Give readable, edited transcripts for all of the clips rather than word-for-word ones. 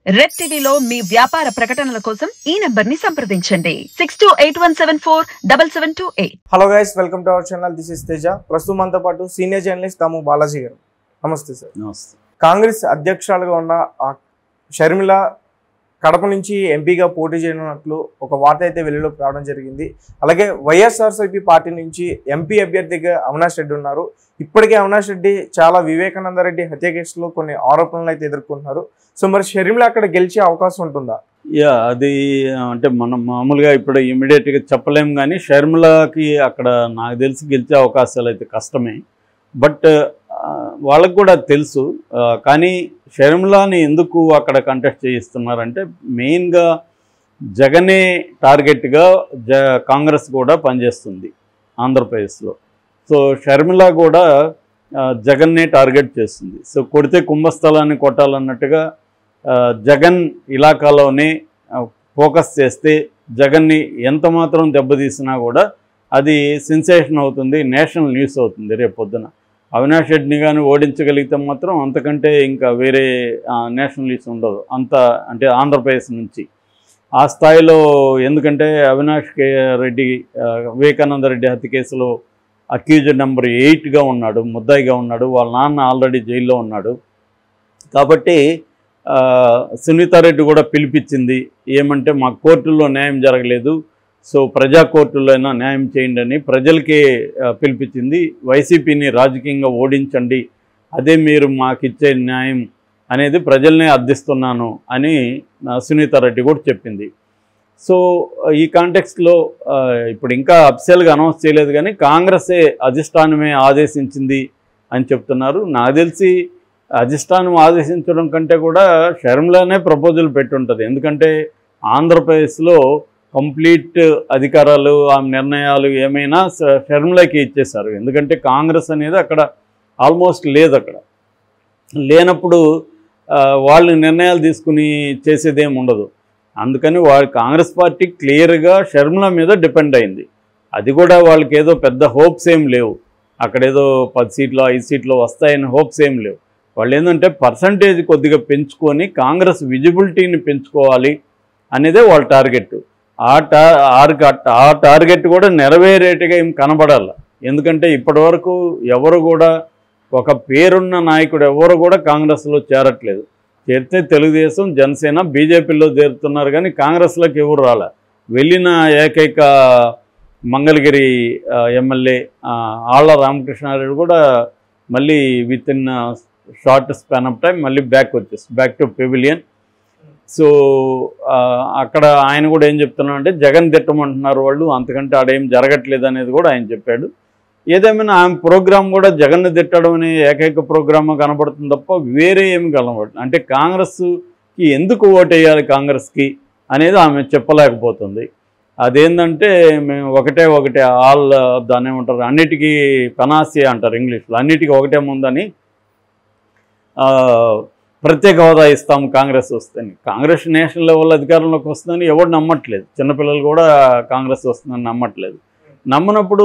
Red టీవీలో మీ వ్యాపార ప్రకటనల కోసం ఈ నంబర్ ని సంప్రదించండి 6281747728. Hello guys, welcome to our channel. This is Teja. ప్రస్తుతం మనతో పాటు సీనియర్ జర్నలిస్ట్ తాము బాలాజీ గారు. నమస్తే సార్. నమస్తే. కాంగ్రెస్ అధ్యక్షురాలుగా ఉన్న షర్మిల కడప నుంచి ఎంపీగా పోటీ చేయనున్నట్లు ఒక వార్త అయితే వెలుగులోకి రావడం జరిగింది. అలాగే వైఎస్ఆర్సీపీ పార్టీ నుంచి ఎంపీ అభ్యర్థిగా అవినాష్ రెడ్డి ఉన్నారు. ఇప్పటికే అవినాష్ రెడ్డి చాలా వివేకానంద రెడ్డి హత్య కేసులో కొన్ని ఆరోపణలు అయితే ఎదుర్కొంటున్నారు. సో మరి షర్మిల అక్కడ గెలిచే అవకాశం ఉంటుందా? అది అంటే మనం మామూలుగా ఇప్పుడు ఇమీడియట్గా చెప్పలేము, కానీ షర్మిలకి అక్కడ నాకు తెలిసి గెలిచే అవకాశాలు అయితే కష్టమే. బట్ వాళ్ళకు కూడా తెలుసు. కానీ షర్మిలని ఎందుకు అక్కడ కంటెస్ట్ చేయిస్తున్నారంటే మెయిన్గా జగనే టార్గెట్గా కాంగ్రెస్ కూడా పనిచేస్తుంది ఆంధ్రప్రదేశ్లో. సో షర్మిల కూడా జగన్నే టార్గెట్ చేస్తుంది. సో కొడితే కుంభస్థలాన్ని కొట్టాలన్నట్టుగా జగన్ ఇలాకాలోనే ఫోకస్ చేస్తే జగన్ని ఎంత మాత్రం దెబ్బతీసినా కూడా అది సెన్సేషన్ అవుతుంది, నేషనల్ న్యూస్ అవుతుంది రేపు పొద్దున. అవినాష్ రెడ్డిని కానీ ఓడించగలిగితే మాత్రం అంతకంటే ఇంకా వేరే నేషనల్ న్యూస్ ఉండదు అంత, అంటే ఆంధ్రప్రదేశ్ నుంచి ఆ స్థాయిలో. ఎందుకంటే అవినాష్ రెడ్డి వివేకానంద రెడ్డి హత్య కేసులో అక్యూజ్డ్ నెంబర్ 8గా ఉన్నాడు, ముద్దాయిగా ఉన్నాడు. వాళ్ళ నాన్న ఆల్రెడీ జైల్లో ఉన్నాడు. కాబట్టి సునీతారెడ్డి కూడా పిలిపించింది ఏమంటే మా కోర్టుల్లో న్యాయం జరగలేదు, సో ప్రజా కోర్టుల్లో అయినా న్యాయం చేయండి అని ప్రజలకే పిలిపించింది. వైసీపీని రాజకీయంగా ఓడించండి, అదే మీరు మాకు ఇచ్చే న్యాయం అనేది ప్రజల్నే అర్థిస్తున్నాను అని సునీతారెడ్డి కూడా చెప్పింది. సో ఈ కాంటెక్స్ట్లో ఇప్పుడు ఇంకా అఫీషియల్గా అనౌన్స్ చేయలేదు, కానీ కాంగ్రెసే అధిష్టానమే ఆదేశించింది అని చెప్తున్నారు. నాకు తెలిసి అధిష్టానం ఆదేశించడం కంటే కూడా షర్మిలనే ప్రపోజల్ పెట్టుంటుంది. ఎందుకంటే ఆంధ్రప్రదేశ్లో కంప్లీట్ అధికారాలు, ఆ నిర్ణయాలు ఏమైనా షర్మిలకి ఇచ్చేశారు. ఎందుకంటే కాంగ్రెస్ అనేది అక్కడ ఆల్మోస్ట్ లేదు. అక్కడ లేనప్పుడు వాళ్ళు నిర్ణయాలు తీసుకుని చేసేదేమి ఉండదు. అందుకని కాంగ్రెస్ పార్టీ క్లియర్గా షర్మిల మీద డిపెండ్ అయింది. అది కూడా వాళ్ళకి ఏదో పెద్ద హోప్స్ ఏం లేవు, అక్కడేదో 10 సీట్లు 5 సీట్లు వస్తాయని హోప్స్ ఏం లేవు. వాళ్ళు ఏంటంటే పర్సంటేజ్ కొద్దిగా పెంచుకొని కాంగ్రెస్ విజిబిలిటీని పెంచుకోవాలి అనేదే వాళ్ళ టార్గెట్. ఆ టార్గెట్ కూడా నెరవేరేట్టుగా ఏం కనబడాలి. ఎందుకంటే ఇప్పటివరకు ఎవరు కూడా ఒక పేరున్న నాయకుడు ఎవరు కూడా కాంగ్రెస్లో చేరట్లేదు. చేరితే తెలుగుదేశం, జనసేన, బీజేపీలో చేరుతున్నారు, కానీ కాంగ్రెస్లోకి ఎవరు రాలే. వెళ్ళిన ఏకైక మంగళగిరి ఎమ్మెల్యే ఆళ్ల రామకృష్ణారెడ్డి కూడా మళ్ళీ with in short span of time మళ్ళీ బ్యాక్ టు పెవిలియన్. సో అక్కడ ఆయన కూడా ఏం చెప్తున్నాడు అంటే జగన్ తిట్టమంటున్నారు వాళ్ళు, అంతకంటే ఆడేం జరగట్లేదు అనేది కూడా ఆయన చెప్పాడు. ఏదేమైనా ఆమె ప్రోగ్రాం కూడా జగన్ని తిట్టడం అనే ఏకైక ప్రోగ్రామ్ కనబడుతుంది తప్ప వేరే ఏమి కనబడుతుంది. అంటే కాంగ్రెస్కి ఎందుకు ఓటేయాలి కాంగ్రెస్కి అనేది ఆమె చెప్పలేకపోతుంది. అదేంటంటే మేము ఒకటే ఆల్ దాన్ని ఏమంటారు, అన్నిటికీ పెనాసియా అంటారు ఇంగ్లీష్లో, అన్నిటికీ ఒకటే ముందని ప్రత్యేక హోదా ఇస్తాము కాంగ్రెస్ వస్తుందని. కాంగ్రెస్ నేషనల్ లెవెల్ అధికారంలోకి వస్తుందని ఎవరు నమ్మట్లేదు. చిన్నపిల్లలు కూడా కాంగ్రెస్ వస్తుందని నమ్మట్లేదు. నమ్మనప్పుడు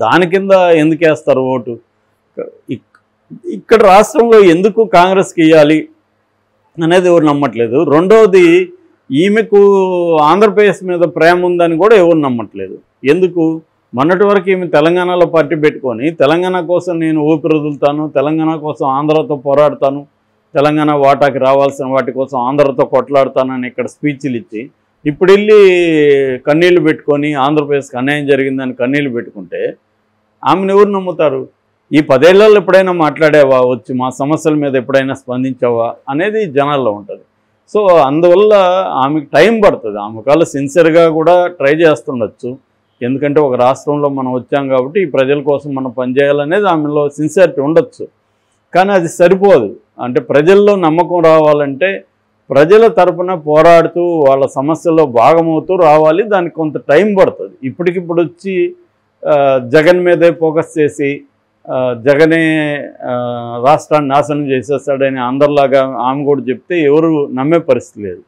దాని కింద ఎందుకు వేస్తారు ఓటు? ఇక్కడ రాష్ట్రంలో ఎందుకు కాంగ్రెస్కి ఇవ్వాలి అనేది ఎవరు నమ్మట్లేదు. రెండవది, ఈమెకు ఆంధ్రప్రదేశ్ మీద ప్రేమ ఉందని కూడా ఎవరు నమ్మట్లేదు. ఎందుకు? మొన్నటి వరకు ఈమె తెలంగాణలో పార్టీ పెట్టుకొని తెలంగాణ కోసం నేను ఊపిరి వదులుతాను, తెలంగాణ కోసం ఆంధ్రతో పోరాడతాను, తెలంగాణ వాటాకి రావాల్సిన వాటి కోసం ఆంధ్రతో కొట్లాడుతానని ఇక్కడ స్పీచ్లు ఇచ్చి ఇప్పుడు వెళ్ళి కన్నీళ్లు పెట్టుకొని ఆంధ్రప్రదేశ్కి అన్యాయం జరిగిందని కన్నీళ్లు పెట్టుకుంటే ఆమెను ఎవరు నమ్ముతారు? ఈ 10 ఏళ్లలో ఎప్పుడైనా మాట్లాడావా, వచ్చి మా సమస్యల మీద ఎప్పుడైనా స్పందించావా అనేది జనాల్లో ఉంటుంది. సో అందువల్ల ఆమెకు టైం పడుతుంది. ఆమె కాళ్ళు సిన్సియర్గా కూడా ట్రై చేస్తుండొచ్చు. ఎందుకంటే ఒక రాష్ట్రంలో మనం వచ్చాం కాబట్టి ఈ ప్రజల కోసం మనం పనిచేయాలనేది ఆమెలో సిన్సియారిటీ ఉండొచ్చు. కానీ అది సరిపోదు. అంటే ప్రజల్లో నమ్మకం రావాలంటే ప్రజల తరపున పోరాడుతూ వాళ్ళ సమస్యల్లో భాగమవుతూ రావాలి. దానికి కొంత టైం పడుతుంది. ఇప్పటికిప్పుడు వచ్చి జగన్ మీదే ఫోకస్ చేసి జగనే రాష్ట్రాన్ని నాశనం చేసేస్తాడని అందరిలాగా ఆమె కూడా చెప్తే ఎవరు నమ్మే పరిస్థితి లేదు.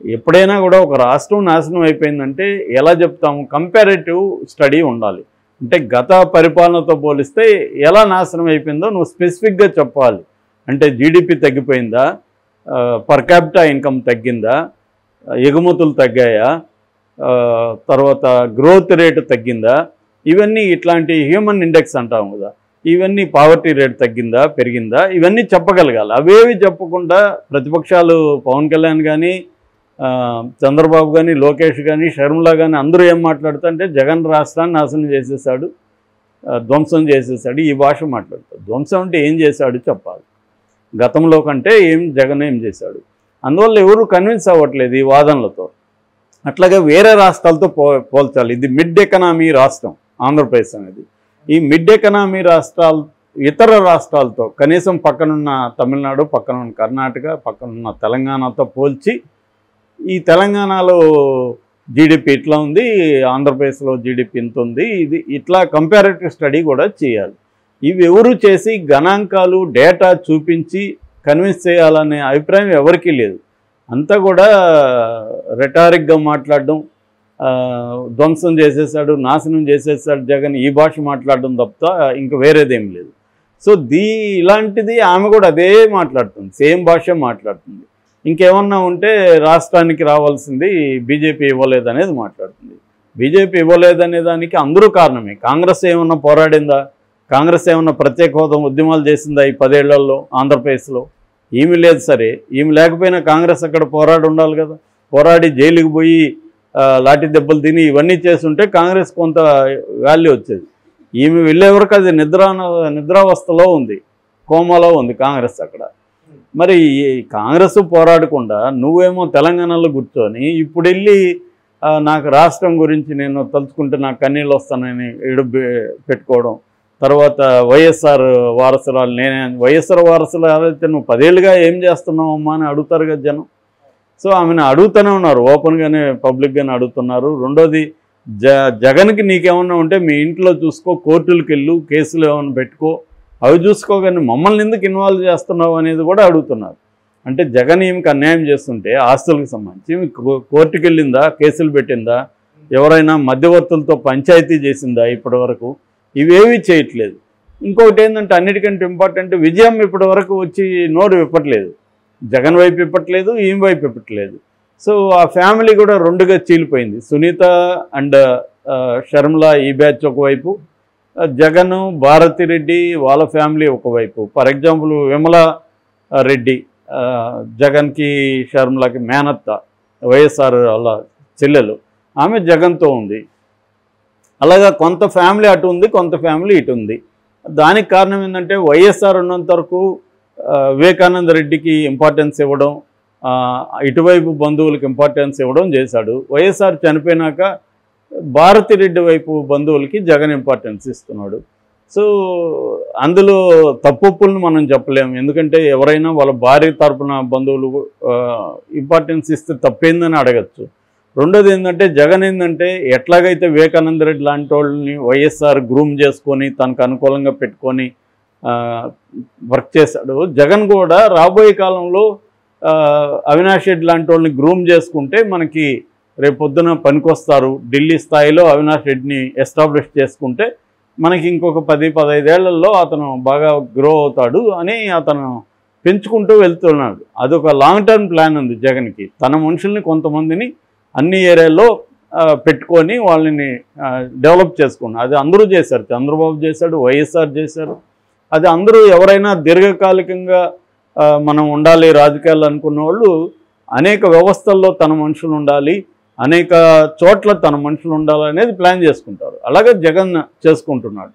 ఎప్పుడైనా కూడా ఒక రాష్ట్రం నాశనం అయిపోయిందంటే ఎలా చెప్తాము? కంపారేటివ్ స్టడీ ఉండాలి. అంటే గత పరిపాలనతో పోలిస్తే ఎలా నాశనం అయిపోయిందో నువ్వు స్పెసిఫిక్గా చెప్పాలి. అంటే జీడిపి తగ్గిపోయిందా, పర్ క్యాపిటా ఇన్కమ్ తగ్గిందా, ఎగుమతులు తగ్గాయా, తర్వాత గ్రోత్ రేటు తగ్గిందా, ఇవన్నీ ఇట్లాంటి హ్యూమన్ ఇండెక్స్ అంటాం కదా, ఇవన్నీ పావర్టీ రేట్ తగ్గిందా పెరిగిందా ఇవన్నీ చెప్పగలగాలి. అవేవి చెప్పకుండా ప్రతిపక్షాలు పవన్ కళ్యాణ్ కానీ చంద్రబాబు కానీ లోకేష్ కానీ షర్మిల కానీ అందరూ ఏం మాట్లాడుతుంటే జగన్ రాష్ట్రాన్ని నాశనం చేసేసాడు, ధ్వంసం చేసేసాడు, ఈ భాష మాట్లాడతాడు. ధ్వంసం అంటే ఏం చేశాడు చెప్పాలి, గతంలో కంటే జగన్ ఏం చేశాడు. అందువల్ల ఎవరు కన్విన్స్ అవ్వట్లేదు ఈ వాదనలతో. అట్లాగే వేరే రాష్ట్రాలతో పోల్చాలి. ఇది మిడ్ ఎకనామీ రాష్ట్రం ఆంధ్రప్రదేశ్ అనేది. ఈ మిడ్ ఎకనామీ రాష్ట్రాలు ఇతర రాష్ట్రాలతో కనీసం పక్కనున్న తమిళనాడు, పక్కనున్న కర్ణాటక, పక్కనున్న తెలంగాణతో పోల్చి ఈ తెలంగాణలో జీడిపి ఇట్లా ఉంది, ఆంధ్రప్రదేశ్లో జీడిపి ఇంత ఉంది, ఇది ఇట్లా కంపారిటివ్ స్టడీ కూడా చేయాలి. ఇవి ఎవరు చేసి గణాంకాలు డేటా చూపించి కన్విన్స్ చేయాలనే అభిప్రాయం ఎవరికీ లేదు. అంతా కూడా రెటారిక్గా మాట్లాడడం, ధ్వంసం చేసేసాడు, నాశనం చేసేసాడు జగన్, ఈ భాష మాట్లాడడం తప్ప ఇంకా వేరేదేం లేదు. సో ఇలాంటిది ఆమె కూడా అదే మాట్లాడుతుంది, సేమ్ భాష మాట్లాడుతుంది. ఇంకేమన్నా ఉంటే రాష్ట్రానికి రావాల్సింది బీజేపీ ఇవ్వలేదనేది మాట్లాడుతుంది. బీజేపీ ఇవ్వలేదనే దానికి అందరూ కారణమే. కాంగ్రెస్ ఏమన్నా పోరాడిందా, కాంగ్రెస్ ఏమన్నా ప్రత్యేక హోదా ఉద్యమాలు చేసిందా ఈ 10 ఏళ్లలో ఆంధ్రప్రదేశ్లో? ఏమీ లేదు. సరే, ఏమి లేకపోయినా కాంగ్రెస్ అక్కడ పోరాడి ఉండాలి కదా, పోరాడి జైలుకి పోయి లాఠీ దెబ్బలు తిని ఇవన్నీ చేస్తుంటే కాంగ్రెస్ కొంత వాల్యూ వచ్చేది. ఈమె వెళ్ళే వరకు అది నిద్రావస్థలో ఉంది, కోమాలో ఉంది కాంగ్రెస్ అక్కడ. మరి కాంగ్రెస్ పోరాడకుండా నువ్వేమో తెలంగాణలో కూర్చొని ఇప్పుడు వెళ్ళి నాకు రాష్ట్రం గురించి నేను తలుచుకుంటే నాకు కన్నీళ్ళు వస్తానని పెట్టుకోవడం, తర్వాత వైఎస్ఆర్ వారసురాలు వైఎస్ఆర్ వారసురాలు అయితే నువ్వు 10 ఏళ్ళుగా ఏం చేస్తున్నావమ్మా అని అడుగుతారు కదా జనం. సో ఆమెను అడుగుతూనే ఉన్నారు, ఓపెన్గానే పబ్లిక్గానే అడుగుతున్నారు. రెండోది జగన్కి నీకేమన్నా ఉంటే మీ ఇంట్లో చూసుకో, కోర్టులకు వెళ్ళు, కేసులు ఏమైనా పెట్టుకో, అవి చూసుకోగానే మమ్మల్ని ఎందుకు ఇన్వాల్వ్ చేస్తున్నావు అనేది కూడా అడుగుతున్నారు. అంటే జగన్ ఈమెకి అన్యాయం చేస్తుంటే ఆస్తులకు సంబంధించి కోర్టుకు వెళ్ళిందా, కేసులు పెట్టిందా, ఎవరైనా మధ్యవర్తులతో పంచాయతీ చేసిందా ఇప్పటి వరకు? ఇవేమీ చేయట్లేదు. ఇంకొకటి ఏంటంటే అన్నిటికంటే ఇంపార్టెంట్, విజయం ఇప్పటి వరకు వచ్చి నోరు విప్పట్లేదు, జగన్ వైపు ఇప్పట్లేదు, ఈమె వైపు ఇప్పట్లేదు. సో ఆ ఫ్యామిలీ కూడా రెండుగా చీలిపోయింది. సునీత అండ్ షర్మిల ఈ బ్యాచ్ ఒకవైపు, జగన్ భారతిరెడ్డి వాళ్ళ ఫ్యామిలీ ఒకవైపు. ఫర్ ఎగ్జాంపుల్ విమల రెడ్డి జగన్కి షర్మిలకి మేనత్త, వైఎస్ఆర్ వాళ్ళ చెల్లెలు, ఆమె జగన్తో ఉంది. అలాగా కొంత ఫ్యామిలీ అటు ఉంది, కొంత ఫ్యామిలీ ఇటు ఉంది. దానికి కారణం ఏంటంటే వైఎస్ఆర్ ఉన్నంత వరకు వివేకానంద రెడ్డికి ఇంపార్టెన్స్ ఇవ్వడం, ఇటువైపు బంధువులకు ఇంపార్టెన్స్ ఇవ్వడం చేశాడు. వైఎస్ఆర్ చనిపోయినాక భారతిరెడ్డి వైపు బంధువులకి జగన్ ఇంపార్టెన్స్ ఇస్తున్నాడు. సో అందులో తప్పులను మనం చెప్పలేము, ఎందుకంటే ఎవరైనా వాళ్ళ భార్య తరపున బంధువులు ఇంపార్టెన్స్ ఇస్తే తప్పేందని అడగచ్చు. రెండోది ఏంటంటే జగన్ ఏంటంటే ఎట్లాగైతే వివేకానంద రెడ్డి లాంటి వాళ్ళని వైఎస్ఆర్ గ్రూమ్ చేసుకొని తనకు అనుకూలంగా పెట్టుకొని వర్క్ చేశాడు, జగన్ కూడా రాబోయే కాలంలో అవినాష్ రెడ్డి లాంటి వాళ్ళని గ్రూమ్ చేసుకుంటే మనకి రేపొద్దున పనికొస్తారు. ఢిల్లీ స్థాయిలో అవినాష్ రెడ్డిని ఎస్టాబ్లిష్ చేసుకుంటే మనకి ఇంకొక 10-15 ఏళ్లలో అతను బాగా గ్రో అవుతాడు అని అతను పెంచుకుంటూ వెళ్తున్నాడు. అదొక లాంగ్ టర్మ్ ప్లాన్ ఉంది జగన్కి. తన మనుషుల్ని కొంతమందిని అన్ని ఏరియాల్లో పెట్టుకొని వాళ్ళని డెవలప్ చేసుకున్నాడు. అది అందరూ చేశారు, చంద్రబాబు చేశాడు, వైఎస్ఆర్ చేశారు. అది అందరూ ఎవరైనా దీర్ఘకాలికంగా మనం ఉండాలి రాజకీయాలు అనుకున్న వాళ్ళు అనేక వ్యవస్థల్లో తన మనుషులు ఉండాలి, అనేక చోట్ల తన మనుషులు ఉండాలి అనేది ప్లాన్ చేసుకుంటారు. అలాగే జగన్ చేసుకుంటున్నాడు.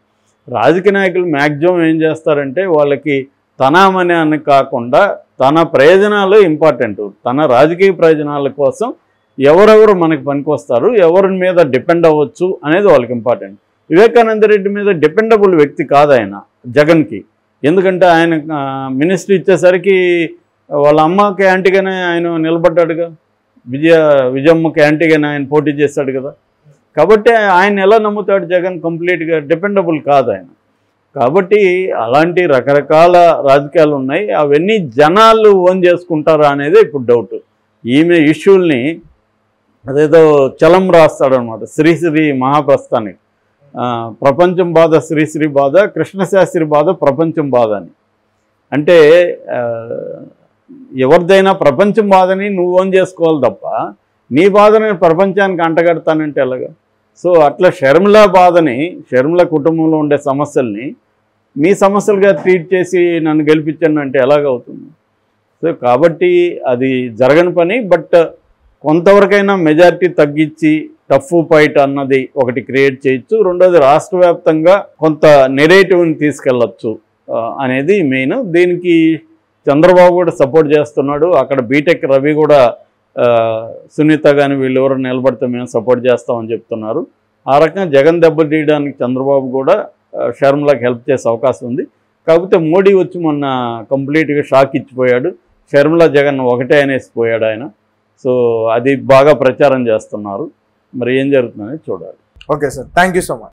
రాజకీయ నాయకులు మ్యాక్సిమం ఏం చేస్తారంటే వాళ్ళకి తనమని అని కాకుండా తన ప్రయోజనాలు ఇంపార్టెంట్, తన రాజకీయ ప్రయోజనాల కోసం ఎవరెవరు మనకి పనికొస్తారు, ఎవరి మీద డిపెండ్ అవ్వచ్చు అనేది వాళ్ళకి ఇంపార్టెంట్. వివేకానంద రెడ్డి మీద డిపెండబుల్ వ్యక్తి కాదు ఆయన జగన్కి. ఎందుకంటే ఆయన మినిస్ట్రీ ఇచ్చేసరికి వాళ్ళ అమ్మకి యాంటీగానే ఆయన నిలబడ్డాడుగా, విజయమ్మకి యాంటీగానే ఆయన పోటీ చేశాడు కదా. కాబట్టి ఆయన ఎలా నమ్ముతాడు జగన్? కంప్లీట్గా డిపెండబుల్ కాదు ఆయన. కాబట్టి అలాంటి రకరకాల రాజకీయాలు ఉన్నాయి, అవన్నీ జనాలు ఓన్ చేసుకుంటారా అనేది ఇప్పుడు డౌట్. ఈమె ఇష్యూల్ని అదేదో చలం రాస్తాడనమాట, శ్రీశ్రీ మహాప్రస్థానికి ప్రపంచం బాధ శ్రీశ్రీ బాధ, కృష్ణశాస్త్రి బాధ ప్రపంచం బాధ అని. అంటే ఎవరిదైనా ప్రపంచం బాధని నువ్వు ఓన్ చేసుకోవాలి తప్ప నీ బాధని ప్రపంచానికి అంటగడతానంటే ఎలాగా? సో అట్లా షర్మిల బాధని, షర్మిల కుటుంబంలో ఉండే సమస్యల్ని మీ సమస్యలుగా ట్రీట్ చేసి నన్ను గెలిపించండి అంటే ఎలాగవుతుంది? సో కాబట్టి అది జరగని పని. బట్ కొంతవరకైనా మెజారిటీ తగ్గించి టఫ్ ఫైట్ అన్నది ఒకటి క్రియేట్ చేయొచ్చు. రెండోది రాష్ట్ర వ్యాప్తంగా కొంత నెరేటివ్ని తీసుకెళ్ళచ్చు అనేది మెయిన్. దీనికి చంద్రబాబు కూడా సపోర్ట్ చేస్తున్నాడు. అక్కడ బీటెక్ రవి కూడా సునీత కానీ వీళ్ళు ఎవరు నిలబడితే మేము సపోర్ట్ చేస్తామని చెప్తున్నారు. ఆ రకంగా జగన్ దెబ్బతీయడానికి చంద్రబాబు కూడా షర్మిలకి హెల్ప్ చేసే అవకాశం ఉంది. కాకపోతే మోడీ వచ్చి మొన్న కంప్లీట్గా షాక్ ఇచ్చిపోయాడు. షర్మిల జగన్ ఒకటే అనేసిపోయాడు ఆయన. సో అది బాగా ప్రచారం చేస్తున్నారు. మరి ఏం జరుగుతుందని చూడాలి. Okay sir, thank you so much.